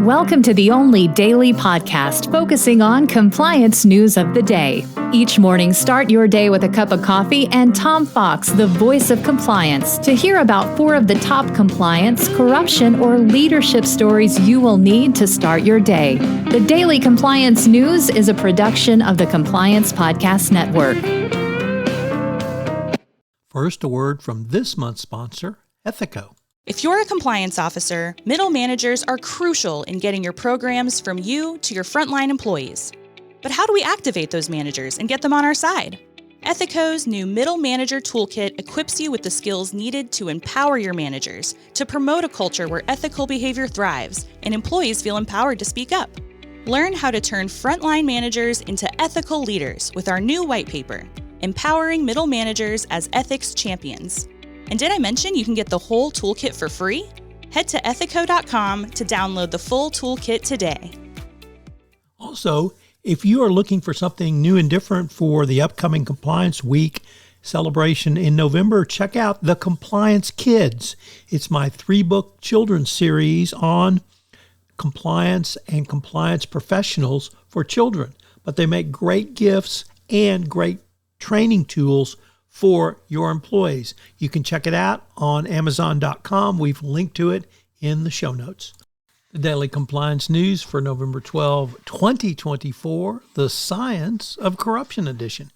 Welcome to the only daily podcast focusing on compliance news of the day. Each morning, start your day with a cup of coffee and Tom Fox, the voice of compliance, to hear about 4 of the top compliance, corruption, or leadership stories you will need to start your day. The Daily Compliance News is a production of the Compliance Podcast Network. First, a word from this month's sponsor, Ethico. If you're a compliance officer, middle managers are crucial in getting your programs from you to your frontline employees. But how do we activate those managers and get them on our side? Ethico's new Middle Manager Toolkit equips you with the skills needed to empower your managers, to promote a culture where ethical behavior thrives and employees feel empowered to speak up. Learn how to turn frontline managers into ethical leaders with our new white paper, Empowering Middle Managers as Ethics Champions. And did I mention you can get the whole toolkit for free? Head to ethico.com to download the full toolkit today. Also, if you are looking for something new and different for the upcoming Compliance Week celebration in November, check out The Compliance Kids. It's my 3-book children's series on compliance and compliance professionals for children. But they make great gifts and great training tools for your employees. You can check it out on Amazon.com. We've linked to it in the show notes. The Daily Compliance News for November 12, 2024, The Science of Corruption edition.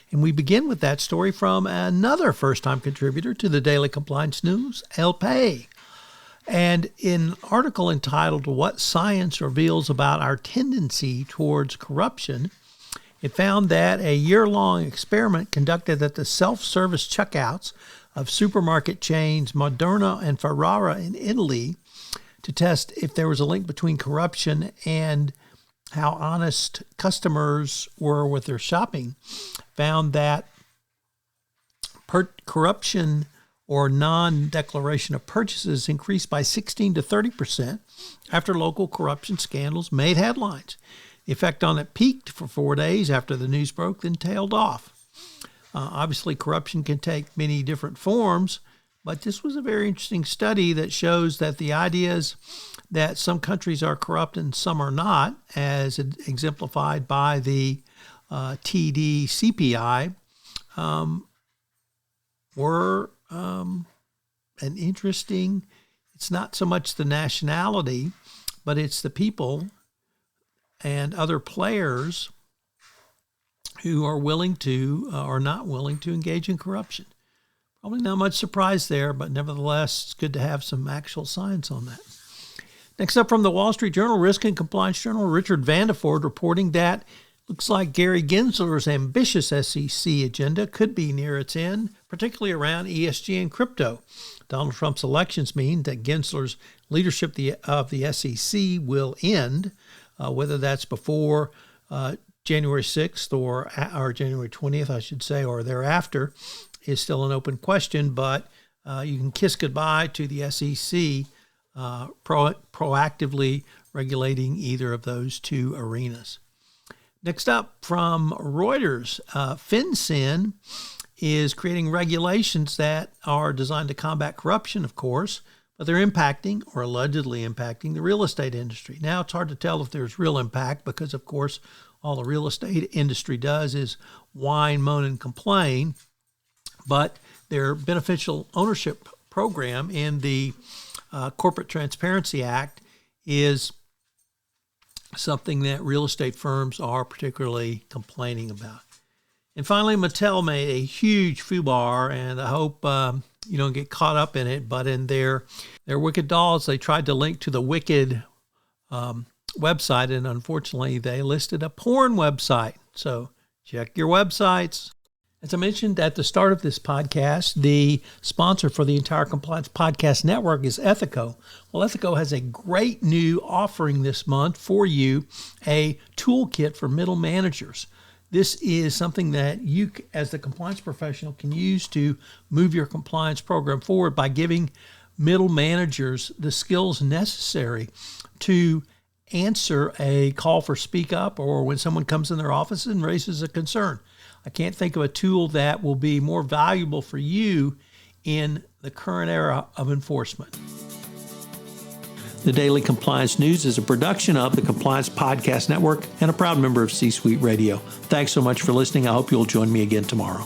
And we begin with that story from another first-time contributor to the Daily Compliance News, Pais. And in an article entitled, What Science Reveals About Our Tendency Towards Corruption, it found that a year-long experiment conducted at the self-service checkouts of supermarket chains Moderna and Ferrara in Italy to test if there was a link between corruption and how honest customers were with their shopping, found that corruption or non-declaration of purchases increased by 16 to 30% after local corruption scandals made headlines. The effect on it peaked for 4 days after the news broke, then tailed off. Obviously, corruption can take many different forms, but this was a very interesting study that shows that the ideas that some countries are corrupt and some are not, as exemplified by the TD-CPI, were an interesting, it's not so much the nationality, but it's the people and other players who are willing to or not willing to engage in corruption. Probably not much surprise there, but nevertheless, it's good to have some actual science on that. Next up from the Wall Street Journal, Risk and Compliance Journal, Richard Vandeford reporting that looks like Gary Gensler's ambitious SEC agenda could be near its end, particularly around ESG and crypto. Donald Trump's elections mean that Gensler's leadership of the SEC will end. Whether that's before January 6th or January 20th, I should say, or thereafter, is still an open question. But you can kiss goodbye to the SEC proactively regulating either of those two arenas. Next up from Reuters, FinCEN is creating regulations that are designed to combat corruption, of course, but they're impacting or allegedly impacting the real estate industry. Now, it's hard to tell if there's real impact because, of course, all the real estate industry does is whine, moan, and complain. But their beneficial ownership program in the Corporate Transparency Act is something that real estate firms are particularly complaining about. And finally, Mattel made a huge foobar, and I hope you don't get caught up in it, but in their Wicked dolls, they tried to link to the Wicked website, and unfortunately, they listed a porn website. So check your websites. As I mentioned at the start of this podcast, the sponsor for the entire Compliance Podcast Network is Ethico. Well, Ethico has a great new offering this month for you, a toolkit for middle managers. This is something that you, as the compliance professional, can use to move your compliance program forward by giving middle managers the skills necessary to answer a call for speak up or when someone comes in their office and raises a concern. I can't think of a tool that will be more valuable for you in the current era of enforcement. The Daily Compliance News is a production of the Compliance Podcast Network and a proud member of C-Suite Radio. Thanks so much for listening. I hope you'll join me again tomorrow.